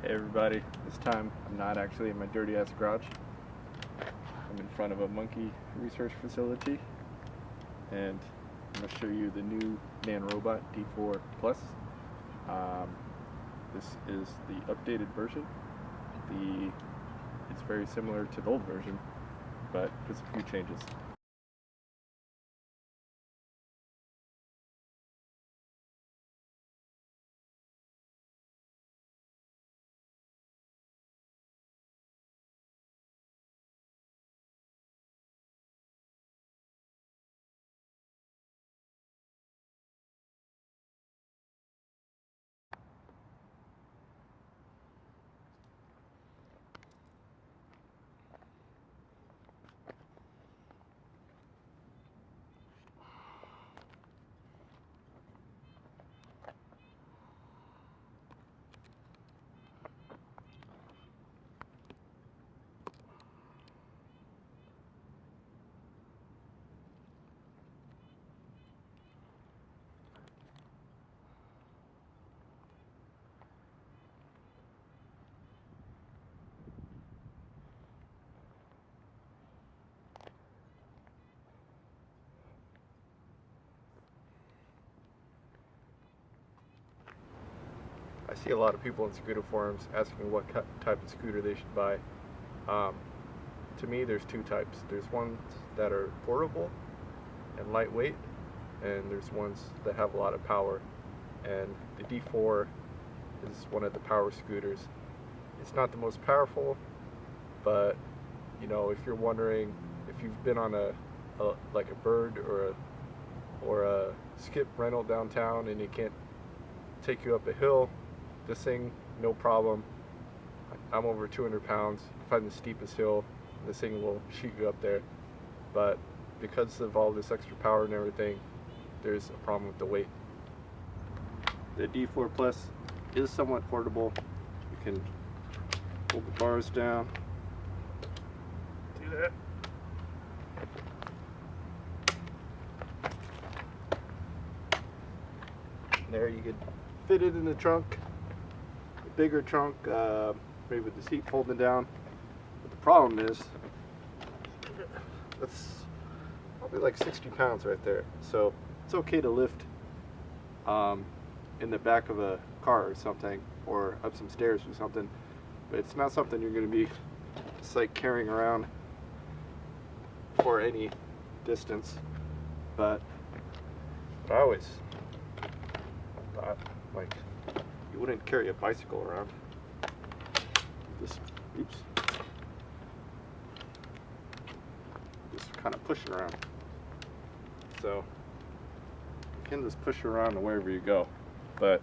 Hey everybody, this time I'm not actually in my dirty ass garage. I'm in front of a monkey research facility and I'm going to show you the new Nanrobot D4 Plus. This is the updated version. It's very similar to the old version, but there's a few changes. I see a lot of people in scooter forums asking what type of scooter they should buy. To me, there's two types. There's ones that are portable and lightweight, and there's ones that have a lot of power. And the D4 is one of the power scooters. It's not the most powerful, but you know, if you're wondering if you've been on like a bird or a skip rental downtown and it can't take you up a hill, this thing, no problem. I'm over 200 pounds. If I'm the steepest hill, this thing will shoot you up there. But because of all this extra power and everything, there's a problem with the weight. The D4 Plus is somewhat portable. You can pull the bars down. Do that. There you could fit it in the trunk. Bigger trunk, maybe with the seat folding down. But the problem is, that's probably like 60 pounds right there. So it's okay to lift in the back of a car or something, or up some stairs or something. But it's not something you're going to be just like carrying around for any distance. But I always thought, like, you wouldn't carry a bicycle around. Just, oops. Just kind of pushing around. So, you can just push around to wherever you go. But,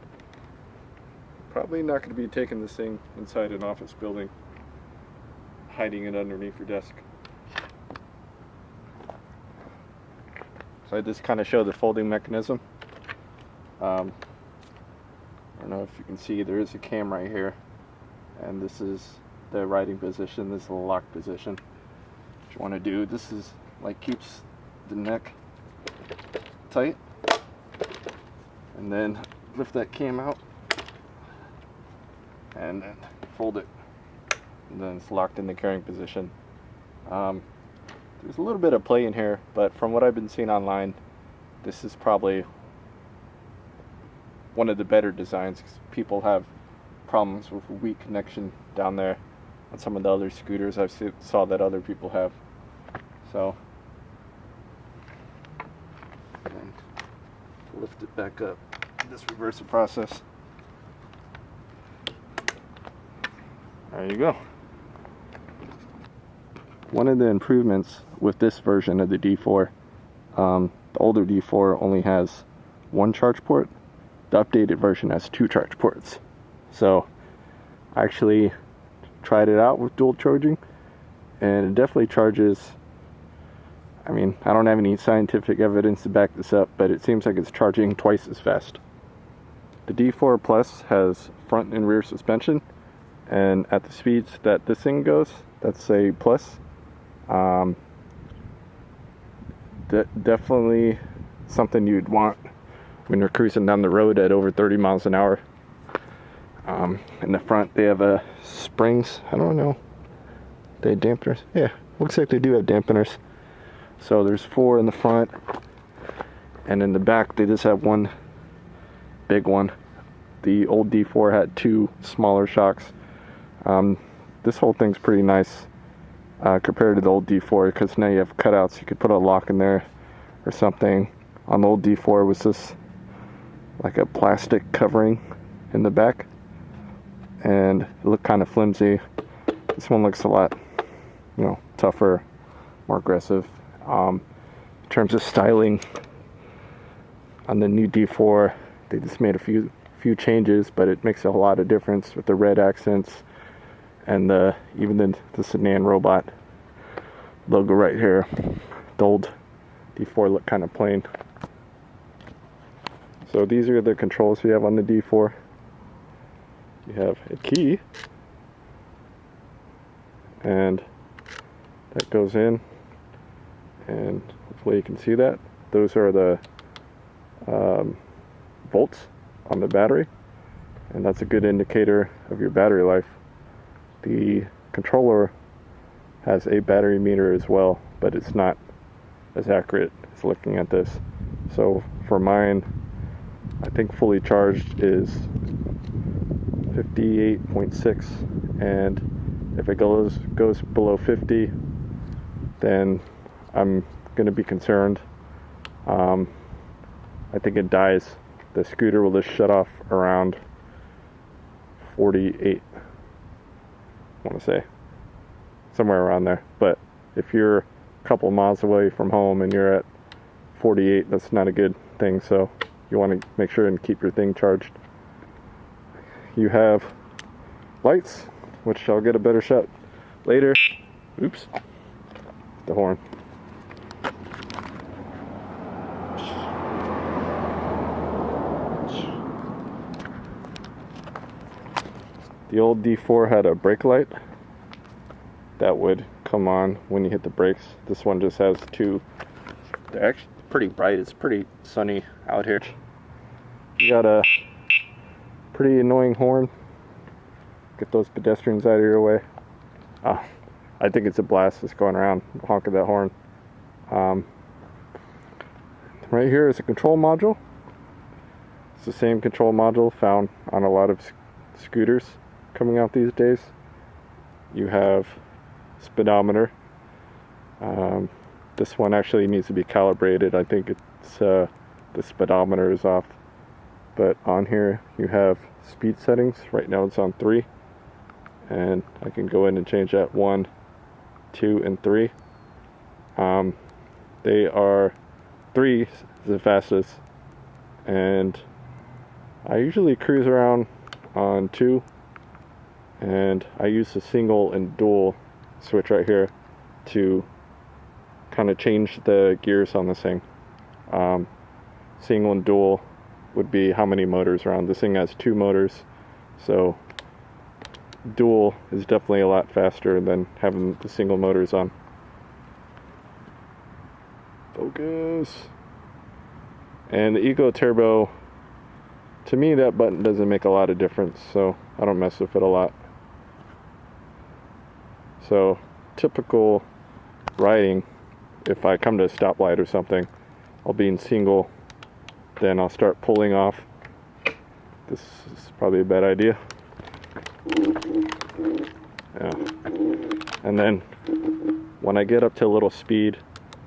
probably not going to be taking this thing inside an office building, hiding it underneath your desk. So I just kind of show the folding mechanism. I don't know if you can see, there is a cam right here, and this is the riding position. This is the lock position. What you want to do, this is like keeps the neck tight, and then lift that cam out and then fold it, and then it's locked in the carrying position. There's a little bit of play in here, but from what I've been seeing online, this is probably one of the better designs, because people have problems with a weak connection down there on some of the other scooters I've saw that other people have. So, and lift it back up. Just reverse the process. There you go. One of the improvements with this version of the D4, the older D4 only has one charge port. The updated version has two charge ports. So I actually tried it out with dual charging, and it definitely charges. I mean, I don't have any scientific evidence to back this up, but it seems like it's charging twice as fast. The D4 Plus has front and rear suspension, and at the speeds that this thing goes, that's a plus. Definitely something you'd want when you're cruising down the road at over 30 miles an hour. In the front they have springs. I don't know. They have dampeners. Yeah, looks like they do have dampeners. So there's 4 in the front, and in the back they just have one big one. The old D4 had 2 smaller shocks. This whole thing's pretty nice compared to the old D4, because now you have cutouts. You could put a lock in there or something. On the old D4 was just like a plastic covering in the back, and it looked kind of flimsy. This one looks a lot, tougher, more aggressive. In terms of styling, on the new D4, they just made a few changes, but it makes a lot of difference with the red accents and even this Nanrobot logo right here. The old D4 looked kind of plain. So these are the controls you have on the D4. You have a key, and that goes in, and hopefully you can see that. Those are the volts on the battery, and that's a good indicator of your battery life. The controller has a battery meter as well, but it's not as accurate as looking at this. So for mine, I think fully charged is 58.6, and if it goes below 50, then I'm going to be concerned. I think it dies. The scooter will just shut off around 48, I want to say, somewhere around there. But if you're a couple miles away from home and you're at 48, that's not a good thing. So you want to make sure and keep your thing charged. You have lights, which I'll get a better shot later. Oops, the horn. The old D4 had a brake light that would come on when you hit the brakes. This one just has 2. They're actually pretty bright. It's pretty sunny out here. You got a pretty annoying horn. Get those pedestrians out of your way. I think it's a blast just going around honking that horn. Right here is a control module. It's the same control module found on a lot of scooters coming out these days. You have speedometer. This one actually needs to be calibrated. I think it's the speedometer is off. But on here you have speed settings. Right now it's on 3, and I can go in and change that 1, 2, and 3. They are 3 is the fastest, and I usually cruise around on 2, and I use the single and dual switch right here to kind of change the gears on this thing. Single and dual would be how many motors are on. This thing has 2 motors, so dual is definitely a lot faster than having the single motors on. Focus. And the Eco Turbo, to me that button doesn't make a lot of difference, so I don't mess with it a lot. So typical riding, if I come to a stoplight or something, I'll be in single, then I'll start pulling off. This is probably a bad idea. Yeah. And then when I get up to a little speed,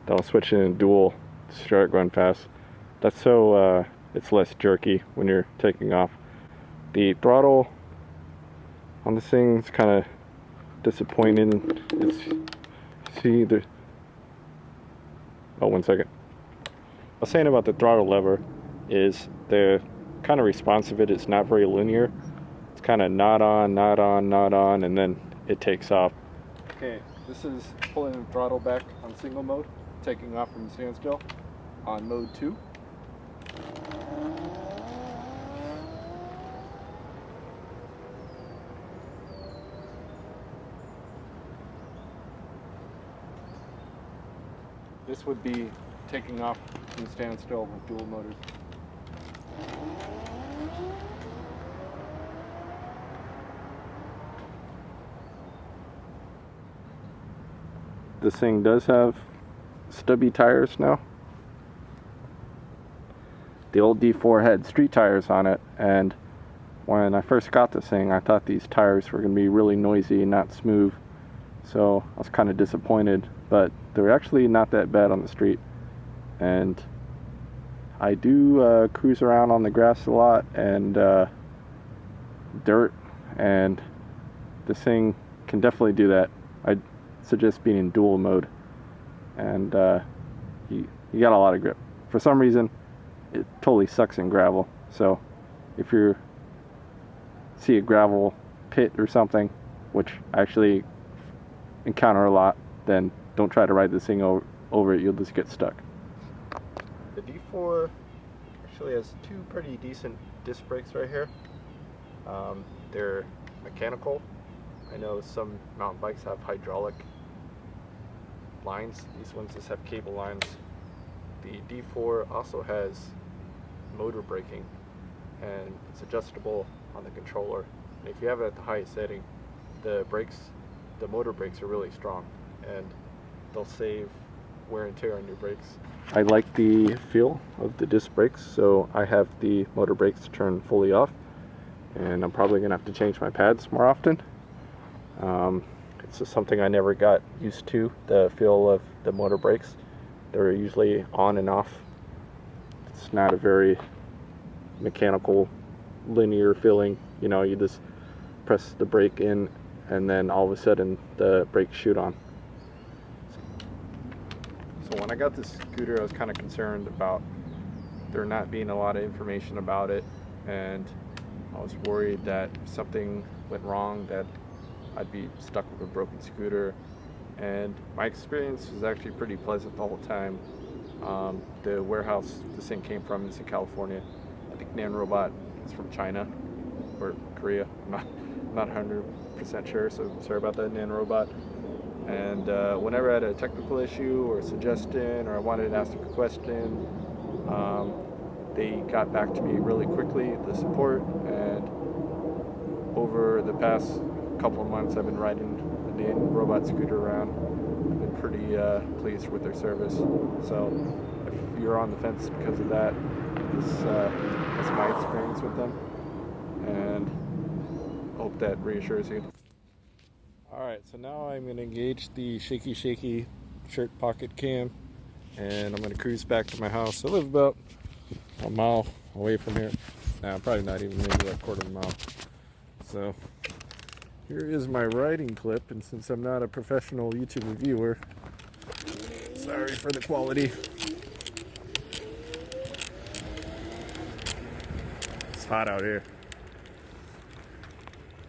then I'll switch in dual, start going fast. That's so it's less jerky when you're taking off. The throttle on this thing is kind of disappointing. Oh, 1 second. I was saying about the throttle lever is the kind of response of it is not very linear. It's kind of not on, and then it takes off. Okay, this is pulling the throttle back on single mode, taking off from standstill on mode 2. This would be taking off from standstill with dual motors. this thing does have stubby tires now. The old D4 had street tires on it, and when I first got this thing, I thought these tires were going to be really noisy and not smooth. So I was kind of disappointed, but they're actually not that bad on the street. And I do cruise around on the grass a lot and dirt, and this thing can definitely do that. I'd suggest being in dual mode, and you got a lot of grip. For some reason, it totally sucks in gravel. So if you see a gravel pit or something, which I actually encounter a lot, then don't try to ride this thing over it. You'll just get stuck. The D4 actually has two pretty decent disc brakes right here. They're mechanical. I know some mountain bikes have hydraulic lines. These ones just have cable lines. The D4 also has motor braking, and it's adjustable on the controller. And if you have it at the highest setting, the motor brakes are really strong, and they'll save wear and tear on your brakes. I like the feel of the disc brakes, so I have the motor brakes turned fully off, and I'm probably gonna have to change my pads more often. It's just something I never got used to, the feel of the motor brakes. They're usually on and off. It's not a very mechanical, linear feeling. You know, you just press the brake in, and then all of a sudden the brakes shoot on. So when I got this scooter, I was kind of concerned about there not being a lot of information about it, and I was worried that if something went wrong, that I'd be stuck with a broken scooter. And my experience was actually pretty pleasant the whole time. The warehouse this thing came from is in California. I think Nanrobot is from China or Korea. I'm not 100% sure, so sorry about that, Nanrobot. And whenever I had a technical issue or a suggestion, or I wanted to ask a question, they got back to me really quickly, the support. And over the past couple of months, I've been riding the Nanrobot scooter around. I've been pretty pleased with their service. So if you're on the fence because of that, that's my experience with them, and I hope that reassures you. Alright, so now I'm going to engage the shaky shirt pocket cam, and I'm going to cruise back to my house. I live about a mile away from here. Nah, probably not even, maybe a quarter of a mile. So here is my riding clip, and since I'm not a professional YouTube reviewer, sorry for the quality. It's hot out here.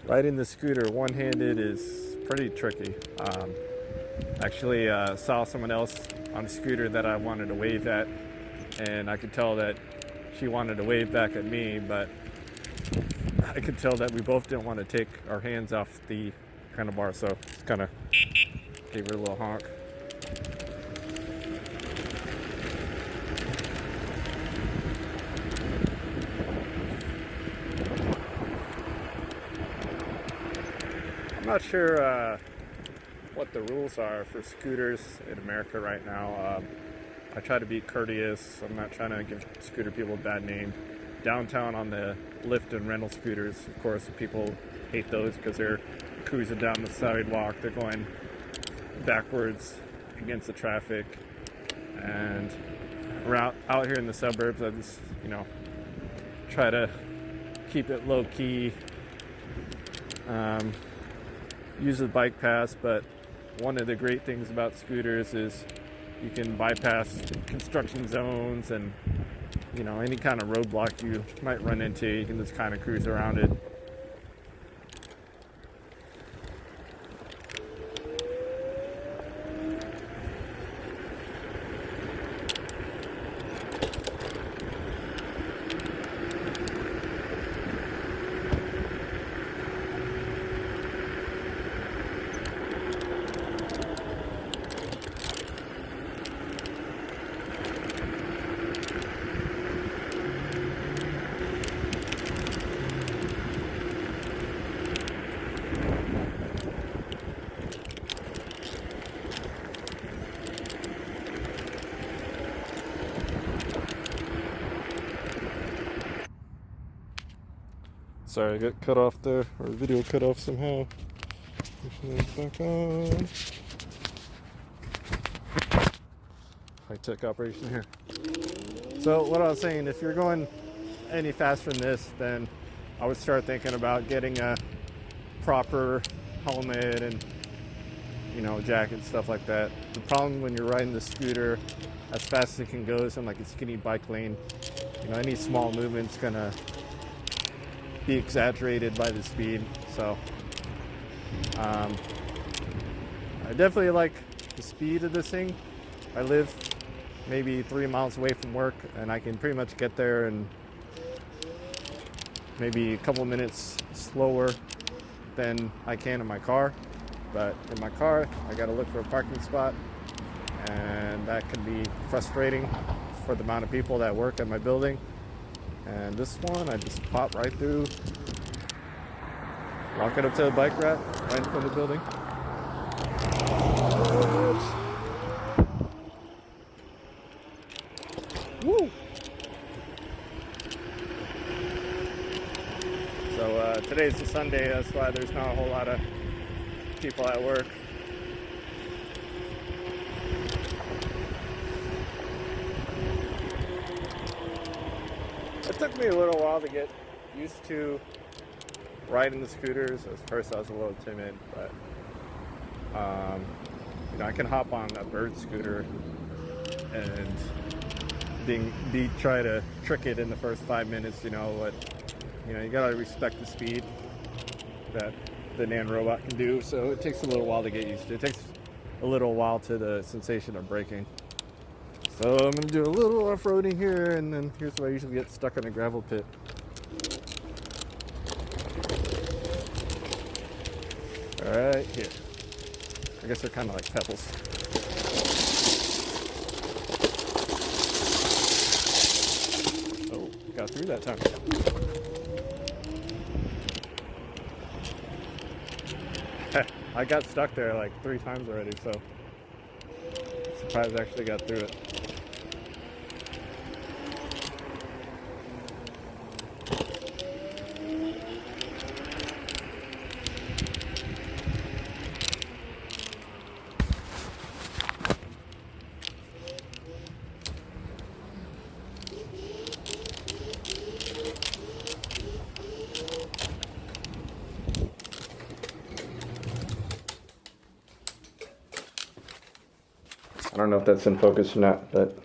Riding the scooter one-handed is pretty tricky. Actually saw someone else on a scooter that I wanted to wave at, and I could tell that she wanted to wave back at me, but I could tell that we both didn't want to take our hands off the handlebar, so kind of gave her a little honk. I'm not sure what the rules are for scooters in America right now. I try to be courteous. I'm not trying to give scooter people a bad name. Downtown on the lift and rental scooters, of course, people hate those because they're cruising down the sidewalk. They're going backwards against the traffic. And around out here in the suburbs, I just, try to keep it low key. Use the bike pass, but one of the great things about scooters is you can bypass construction zones and any kind of roadblock you might run into. You can just kind of cruise around it. Sorry, I got cut off there, or the video cut off somehow. Back on. High-tech operation here. So what I was saying, if you're going any faster than this, then I would start thinking about getting a proper helmet and, you know, jacket, stuff like that. The problem when you're riding the scooter as fast as it can go is in like a skinny bike lane. You know, any small movement's gonna be exaggerated by the speed. So I definitely like the speed of this thing. I live maybe 3 miles away from work, and I can pretty much get there in maybe a couple minutes slower than I can in my car. But in my car, I gotta look for a parking spot, and that can be frustrating for the amount of people that work at my building. And this one, I just pop right through, walk it up to the bike rack right in front of the building. Woo! So today's a Sunday, that's why there's not a whole lot of people at work. It took me a little while to get used to riding the scooters. At first I was a little timid, but you know, I can hop on a bird scooter and try to trick it in the first 5 minutes, you know, but you know, you gotta respect the speed that the Nanrobot can do, so it takes a little while to get used to. It takes a little while to the sensation of braking. So I'm gonna do a little off-roading here, and then here's where I usually get stuck in a gravel pit. Alright, here. I guess they're kind of like pebbles. Oh, got through that time. I got stuck there like 3 times already, so surprised I actually got through it. I don't know if that's in focus or not, but I'll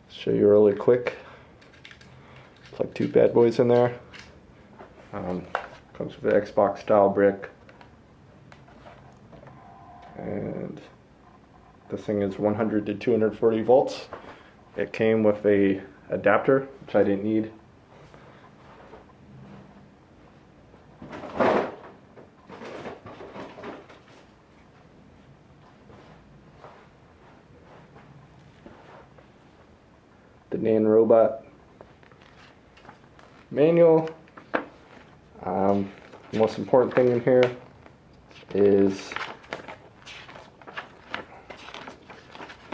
show you really quick. It's like 2 bad boys in there. Comes with an Xbox style brick. And this thing is 100 to 240 volts. It came with a adapter, which I didn't need. The Nanrobot manual. The most important thing in here is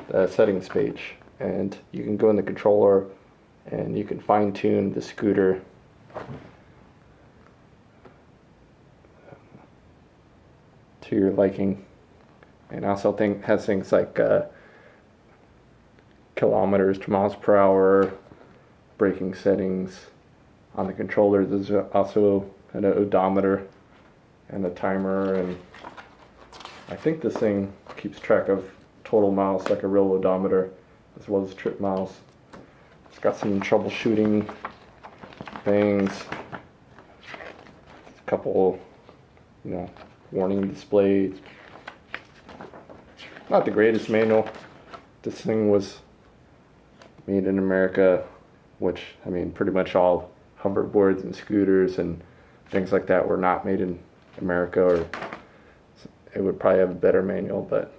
the settings page, and you can go in the controller and you can fine-tune the scooter to your liking, and also has things like kilometers to miles per hour, braking settings. On the controller there's also an odometer and a timer, and I think this thing keeps track of total miles like a real odometer, as well as trip miles. It's got some troubleshooting things, a couple, you know, warning displays. Not the greatest manual. This thing was made in America, which, I mean, pretty much all hoverboards and scooters and things like that were not made in America, or it would probably have a better manual, but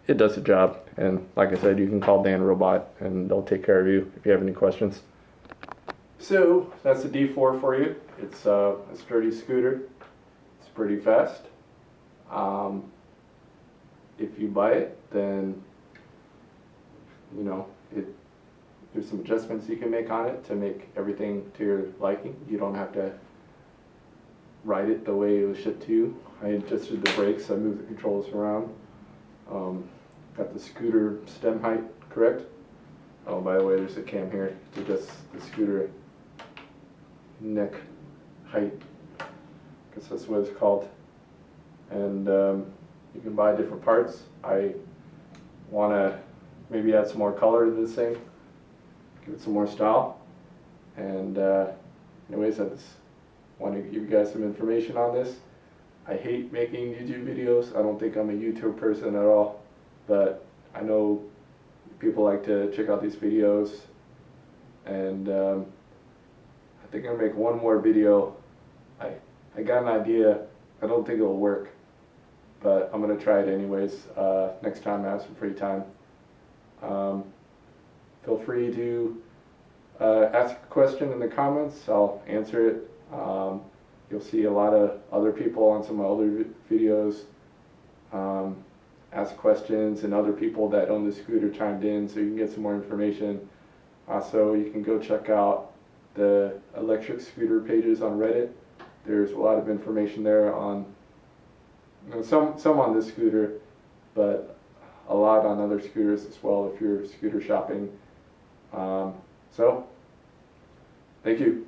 it does the job. And like I said, you can call Nanrobot and they'll take care of you if you have any questions. So that's the D4 for you. It's a sturdy scooter. It's pretty fast. If you buy it, then you know there's some adjustments you can make on it to make everything to your liking. You don't have to ride it the way it was shipped to you. I adjusted the brakes, I moved the controls around. Got the scooter stem height correct. Oh, by the way, there's a cam here to adjust the scooter neck height, because that's what it's called. And you can buy different parts. I want to maybe add some more color to this thing, give it some more style. And anyways, I just want to give you guys some information on this. I hate making YouTube videos. I don't think I'm a YouTube person at all, but I know people like to check out these videos, and I think I'm gonna make one more video. I got an idea. I don't think it'll work, but I'm gonna try it anyways next time I have some free time. Feel free to ask a question in the comments. I'll answer it. You'll see a lot of other people on some other videos ask questions, and other people that own the scooter chimed in, so you can get some more information. Also, you can go check out the electric scooter pages on Reddit. There's a lot of information there on, some on this scooter, but a lot on other scooters as well if you're scooter shopping. So, thank you.